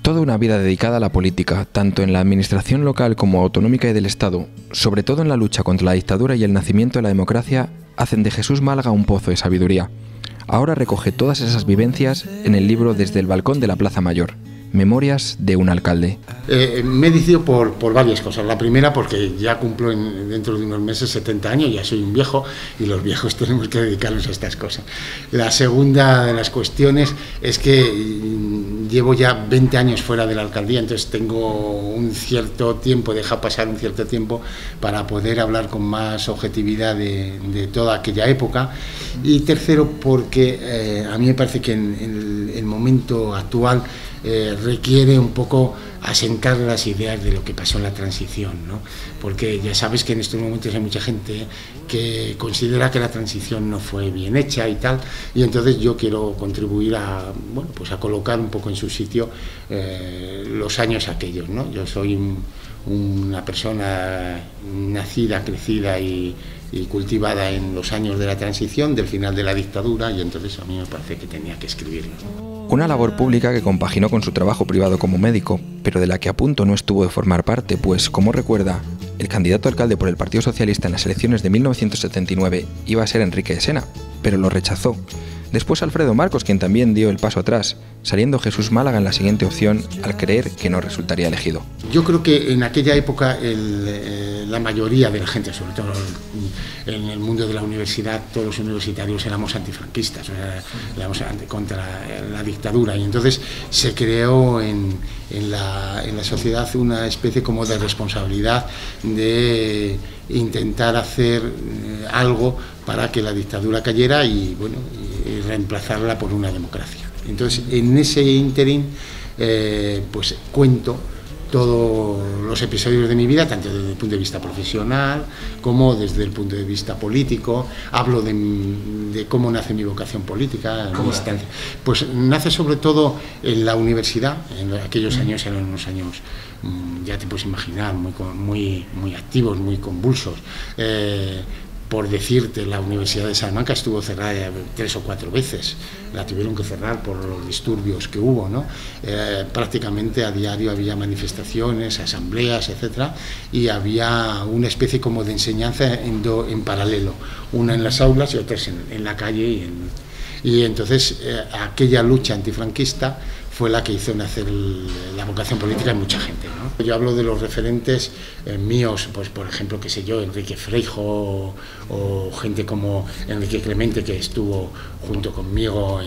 Toda una vida dedicada a la política, tanto en la administración local como autonómica y del Estado, sobre todo en la lucha contra la dictadura y el nacimiento de la democracia, hacen de Jesús Málaga un pozo de sabiduría. Ahora recoge todas esas vivencias en el libro Desde el balcón de la Plaza Mayor, Memorias de un alcalde. Me he decidido por varias cosas. La primera, porque ya cumplo dentro de unos meses 70 años, ya soy un viejo y los viejos tenemos que dedicarnos a estas cosas. La segunda de las cuestiones es que llevo ya 20 años fuera de la alcaldía, entonces tengo un cierto tiempo, deja pasar un cierto tiempo para poder hablar con más objetividad de toda aquella época. Y tercero, porque a mí me parece que en el momento actual requiere un poco asentar las ideas de lo que pasó en la transición, ¿no? Porque ya sabes que en estos momentos hay mucha gente que considera que la transición no fue bien hecha y tal, y entonces yo quiero contribuir a, bueno, pues a colocar un poco en su sitio los años aquellos, ¿no? Yo soy una persona nacida, crecida y cultivada en los años de la transición, del final de la dictadura, y entonces a mí me parece que tenía que escribirlo. Una labor pública que compaginó con su trabajo privado como médico, pero de la que a punto no estuvo de formar parte, pues, como recuerda, el candidato a alcalde por el Partido Socialista en las elecciones de 1979 iba a ser Enrique de Sena, pero lo rechazó. Después Alfredo Marcos, quien también dio el paso atrás, saliendo Jesús Málaga en la siguiente opción al creer que no resultaría elegido. Yo creo que en aquella época la mayoría de la gente, sobre todo en el mundo de la universidad, todos los universitarios éramos antifranquistas, éramos contra la dictadura, y entonces se creó en la sociedad una especie como de responsabilidad de intentar hacer algo para que la dictadura cayera y, bueno, y reemplazarla por una democracia. Entonces, en ese ínterin, pues cuento todos los episodios de mi vida, tanto desde el punto de vista profesional como desde el punto de vista político. Hablo de cómo nace mi vocación política. Pues nace sobre todo en la universidad. En aquellos años eran unos años, ya te puedes imaginar, muy activos, muy convulsos. Por decirte, la Universidad de Salamanca estuvo cerrada 3 o 4 veces, la tuvieron que cerrar por los disturbios que hubo, ¿no? Prácticamente a diario había manifestaciones, asambleas, etcétera, y había una especie como de enseñanza en paralelo, una en las aulas y otras en la calle, y entonces aquella lucha antifranquista fue la que hizo nacer la vocación política de mucha gente, ¿no? Yo hablo de los referentes míos, pues por ejemplo, qué sé yo, Enrique Freijo o gente como Enrique Clemente, que estuvo junto conmigo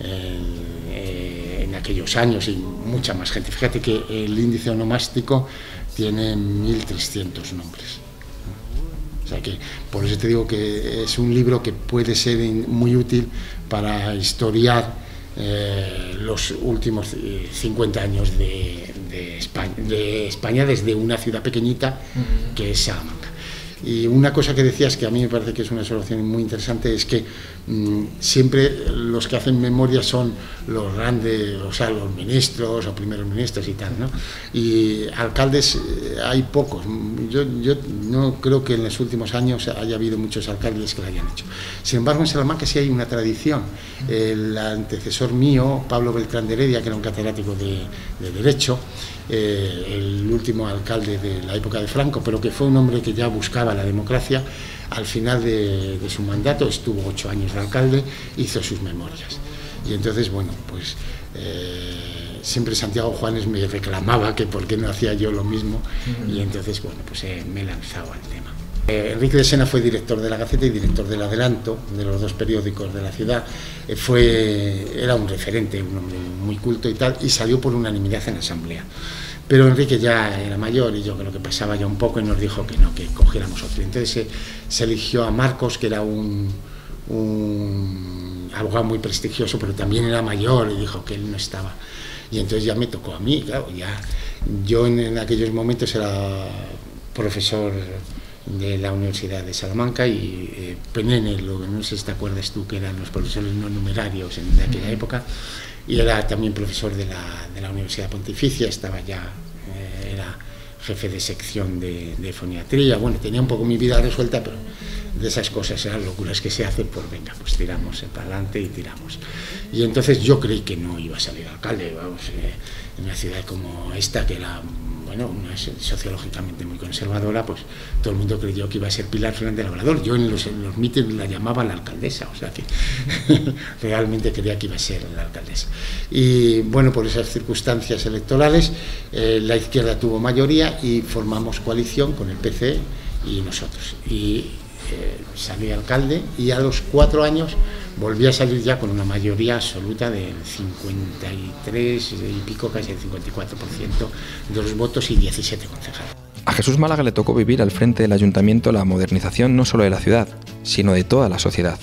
en aquellos años, y mucha más gente. Fíjate que el índice onomástico tiene 1.300 nombres. O sea que, por eso te digo que es un libro que puede ser muy útil para historiar los últimos 50 años de España desde una ciudad pequeñita que es Salamanca. Y una cosa que decías, que a mí me parece que es una solución muy interesante, es que siempre los que hacen memoria son los grandes, o sea, los ministros o primeros ministros y tal, ¿no? Y alcaldes hay pocos. Yo no creo que en los últimos años haya habido muchos alcaldes que lo hayan hecho. Sin embargo, en Salamanca sí hay una tradición. El antecesor mío, Pablo Beltrán de Heredia, que era un catedrático de Derecho, el último alcalde de la época de Franco, pero que fue un hombre que ya buscaba la democracia, al final de su mandato, estuvo 8 años de alcalde, hizo sus memorias. Y entonces, bueno, pues siempre Santiago Juanes me reclamaba que por qué no hacía yo lo mismo, y entonces, bueno, pues me he lanzado al tema. Enrique de Sena fue director de La Gaceta y director del Adelanto, de los 2 periódicos de la ciudad. Era un referente, un hombre muy culto y tal, y salió por unanimidad en la asamblea. Pero Enrique ya era mayor y yo creo que pasaba ya un poco, y nos dijo que no, que cogiéramos otro. Entonces se eligió a Marcos, que era un abogado muy prestigioso, pero también era mayor, y dijo que él no estaba. Y entonces ya me tocó a mí, claro, ya. Yo en aquellos momentos era profesor de la Universidad de Salamanca, y Penene, no sé si te acuerdas tú, que eran los profesores no numerarios de aquella época, y era también profesor de la Universidad Pontificia, estaba ya, era jefe de sección de foniatría. Bueno, tenía un poco mi vida resuelta, pero de esas cosas, esas locuras que se hacen, pues venga, pues tiramos para adelante y tiramos. Y entonces yo creí que no iba a salir alcalde, vamos, en una ciudad como esta, que era, bueno, una sociológicamente muy conservadora, pues todo el mundo creyó que iba a ser Pilar Fernández Labrador. Yo en los mítines la llamaba la alcaldesa, o sea que realmente creía que iba a ser la alcaldesa. Y bueno, por esas circunstancias electorales, la izquierda tuvo mayoría y formamos coalición con el PC y nosotros. Y salí alcalde y a los 4 años volví a salir ya con una mayoría absoluta del 53 y pico, casi el 54% de los votos y 17 concejales. A Jesús Málaga le tocó vivir al frente del ayuntamiento la modernización no solo de la ciudad, sino de toda la sociedad,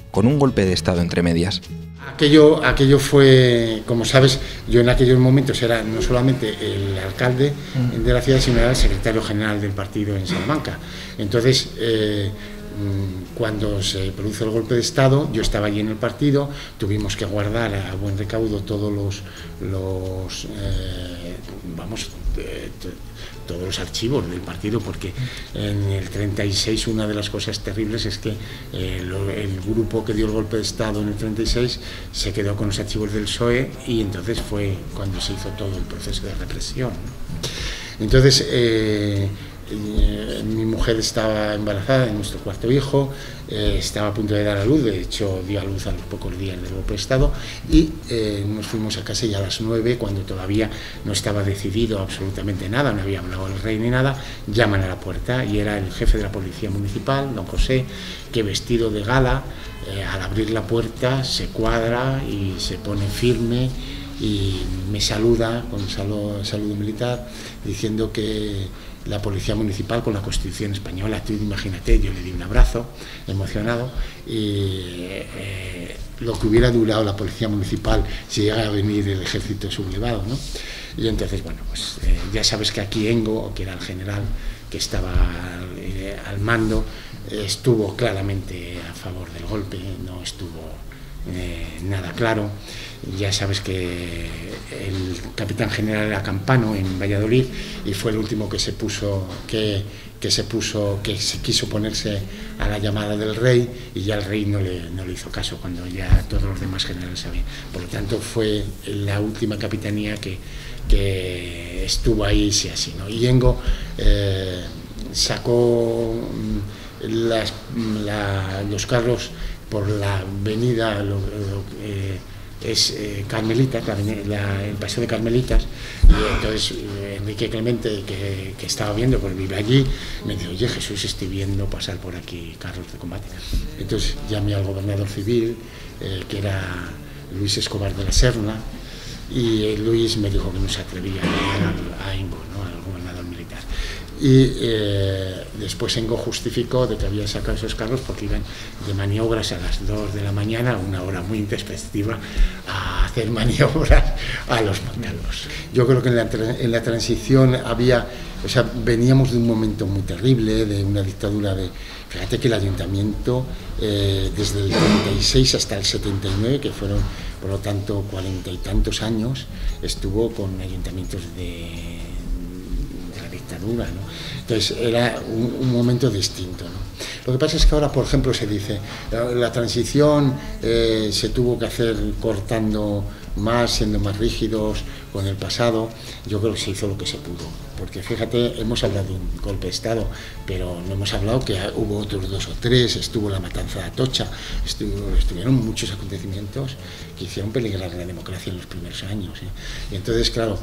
con un golpe de estado entre medias. Aquello fue, como sabes, yo en aquellos momentos era no solamente el alcalde de la ciudad, sino era el secretario general del partido en Salamanca. Entonces, cuando se produce el golpe de estado, yo estaba allí en el partido, tuvimos que guardar a buen recaudo todos los archivos del partido, porque en el 36 una de las cosas terribles es que el grupo que dio el golpe de estado en el 36 se quedó con los archivos del PSOE y entonces fue cuando se hizo todo el proceso de represión, ¿no? Entonces mi mujer estaba embarazada de nuestro 4.º hijo, estaba a punto de dar a luz, de hecho dio a luz a los pocos días del golpe de estado, y nos fuimos a casa ya a las 9, cuando todavía no estaba decidido absolutamente nada, no había hablado el rey ni nada. Llaman a la puerta y era el jefe de la policía municipal, don José, que vestido de gala, al abrir la puerta se cuadra y se pone firme y me saluda con saludo militar, diciendo que la policía municipal con la Constitución española. Tú imagínate, yo le di un abrazo emocionado, y lo que hubiera durado la policía municipal si llegara a venir el ejército sublevado, ¿no? Y entonces, bueno, pues ya sabes que aquí Engo, que era el general que estaba al mando, estuvo claramente a favor del golpe, no estuvo nada claro. Ya sabes que el capitán general era Campano en Valladolid y fue el último que se quiso ponerse a la llamada del rey, y ya el rey no le hizo caso cuando ya todos los demás generales sabían. Por lo tanto, fue la última capitanía que estuvo ahí, sí, así, ¿no? Y Engo sacó los carros por la avenida Carmelitas, el paseo de Carmelitas, y entonces Enrique Clemente, que estaba viendo, porque vive allí, me dijo: oye, Jesús, estoy viendo pasar por aquí carros de combate. Entonces llamé al gobernador civil, que era Luis Escobar de la Serna, y Luis me dijo que no se atrevía a llamar a Engo, ¿no?, al gobernador militar. Y después Engo justificó de que había sacado esos carros porque iban de maniobras a las 2 de la mañana, una hora muy intempestiva, a hacer maniobras a los mandados. Yo creo que en la transición veníamos de un momento muy terrible, de una dictadura Fíjate que el ayuntamiento, desde el 36 hasta el 79, que fueron, por lo tanto, 40 y tantos años, estuvo con ayuntamientos de la dictadura, ¿no? Entonces era un momento distinto, ¿no? Lo que pasa es que ahora, por ejemplo, se dice la transición se tuvo que hacer cortando más, siendo más rígidos con el pasado. Yo creo que se hizo lo que se pudo, porque fíjate, hemos hablado de un golpe de Estado, pero no hemos hablado que hubo otros 2 o 3, estuvo la matanza de Atocha, estuvieron muchos acontecimientos que hicieron peligrar la democracia en los primeros años, ¿eh? Y entonces, claro,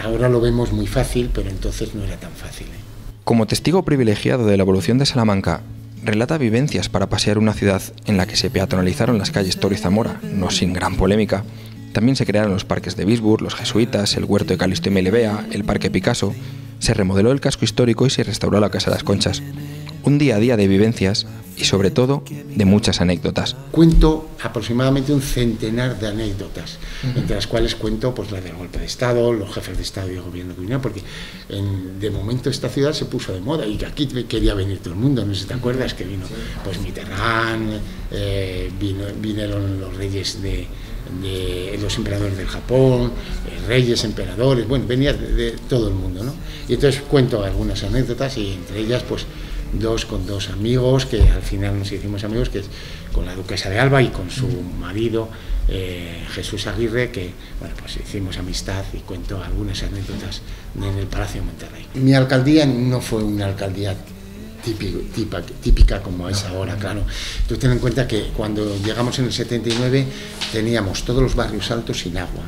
ahora lo vemos muy fácil, pero entonces no era tan fácil, ¿eh? Como testigo privilegiado de la evolución de Salamanca, relata vivencias para pasear una ciudad en la que se peatonalizaron las calles Toro y Zamora, no sin gran polémica. También se crearon los parques de Bisburg, los jesuitas, el huerto de Calisto y Melibea, el parque Picasso, se remodeló el casco histórico y se restauró la Casa de las Conchas. Un día a día de vivencias y, sobre todo, de muchas anécdotas. Cuento aproximadamente un centenar de anécdotas, entre las cuales cuento pues la del golpe de Estado, los jefes de Estado y de gobierno que vinieron, porque de momento esta ciudad se puso de moda y que aquí quería venir todo el mundo. No sé si te acuerdas que vino pues Mitterrand, vinieron los reyes de los emperadores del Japón, reyes, emperadores, bueno, venía de todo el mundo, ¿no? Y entonces cuento algunas anécdotas, y entre ellas pues con dos amigos, que al final nos hicimos amigos, que es con la duquesa de Alba y con su marido, Jesús Aguirre, que bueno, pues hicimos amistad y cuento algunas anécdotas en el Palacio de Monterrey. Mi alcaldía no fue una alcaldía típica como es ahora, claro. Tú ten en cuenta que cuando llegamos en el 79 teníamos todos los barrios altos sin agua,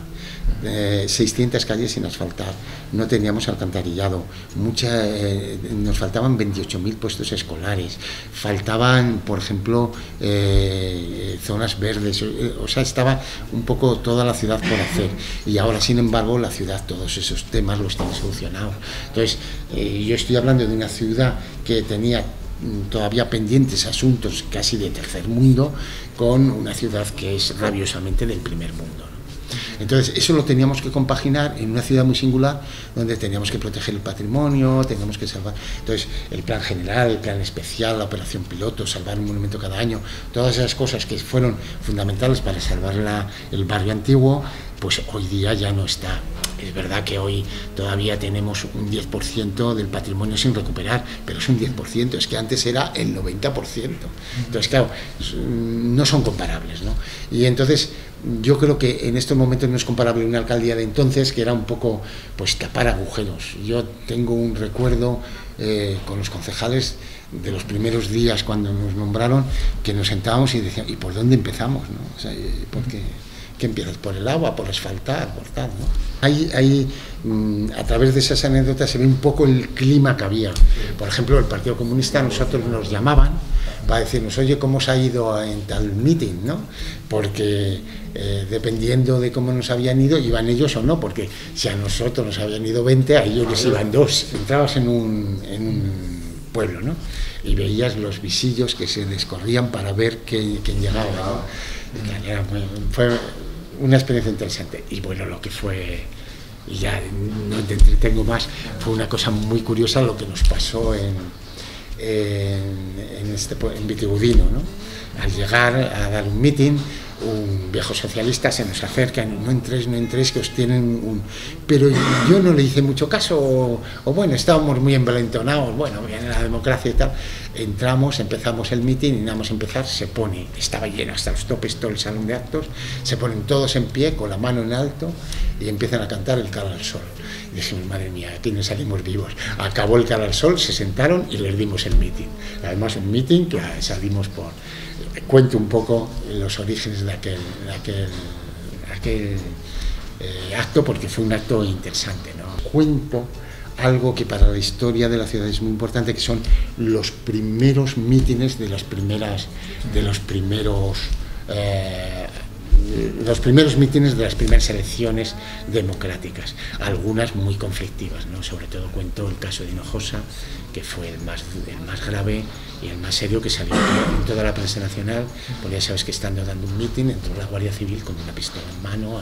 600 calles sin asfaltar, no teníamos alcantarillado, nos faltaban 28.000 puestos escolares, faltaban, por ejemplo, zonas verdes, o sea, estaba un poco toda la ciudad por hacer, y ahora, sin embargo, la ciudad todos esos temas los tiene solucionados. Entonces, yo estoy hablando de una ciudad que tenía todavía pendientes asuntos casi de tercer mundo, con una ciudad que es rabiosamente del primer mundo, ¿no? Entonces, eso lo teníamos que compaginar en una ciudad muy singular, donde teníamos que proteger el patrimonio, teníamos que salvar. Entonces, el plan general, el plan especial, la operación piloto, salvar un monumento cada año, todas esas cosas que fueron fundamentales para salvar el barrio antiguo, pues hoy día ya no está. Es verdad que hoy todavía tenemos un 10% del patrimonio sin recuperar, pero es un 10%, es que antes era el 90%. Entonces, claro, no son comparables, ¿no? Y entonces, yo creo que en estos momentos no es comparable una alcaldía de entonces, que era un poco, pues, tapar agujeros. Yo tengo un recuerdo con los concejales de los primeros días cuando nos nombraron, que nos sentábamos y decíamos, ¿y por dónde empezamos, no? O sea, ¿por qué? ¿Qué empiezas? ¿Por el agua? ¿Por asfaltar? ¿Por tal? ¿No? A través de esas anécdotas se ve un poco el clima que había. Por ejemplo, el Partido Comunista, nosotros nos llamaban para decirnos, oye, ¿cómo os ha ido en tal meeting, ¿no? Porque dependiendo de cómo nos habían ido, iban ellos o no, porque si a nosotros nos habían ido 20, a ellos les iban 2. Entrabas en un pueblo, ¿no? Y veías los visillos que se descorrían para ver quién llegaba, ¿no? Fue una experiencia interesante. Y bueno, lo que fue, y ya no te entretengo más, fue una cosa muy curiosa lo que nos pasó en Vitigudino, ¿no? Al llegar a dar un meeting, un viejo socialista se nos acerca, no entréis, que os tienen un... Pero yo no le hice mucho caso, o bueno, estábamos muy envalentonados, bueno, viene la democracia y tal. Entramos, empezamos el meeting y nada más empezar estaba lleno hasta los topes todo el salón de actos, se ponen todos en pie, con la mano en alto, y empiezan a cantar el Cara al Sol. Y dijimos, madre mía, aquí no salimos vivos. Acabó el Cara al Sol, se sentaron y les dimos el meeting. Además, un meeting que salimos por... Cuento un poco los orígenes de aquel acto, porque fue un acto interesante, ¿no? Cuento algo que para la historia de la ciudad es muy importante, que son los primeros mítines de los primeros mítines de las primeras elecciones democráticas, algunas muy conflictivas, ¿no? Sobre todo cuento el caso de Hinojosa, que fue el más grave y el más serio, que salió en toda la prensa nacional, porque ya sabes que estando dando un mitin entró la Guardia Civil con una pistola en mano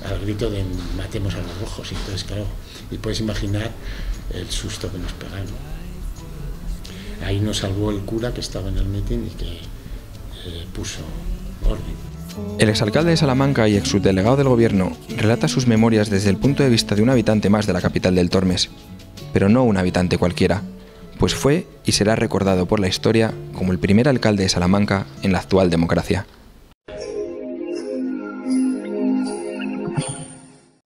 al grito de matemos a los rojos, y entonces claro, y puedes imaginar el susto que nos pegaron. Ahí nos salvó el cura que estaba en el mitin y que puso orden. El exalcalde de Salamanca y exsubdelegado del gobierno relata sus memorias desde el punto de vista de un habitante más de la capital del Tormes, pero no un habitante cualquiera, pues fue y será recordado por la historia como el primer alcalde de Salamanca en la actual democracia.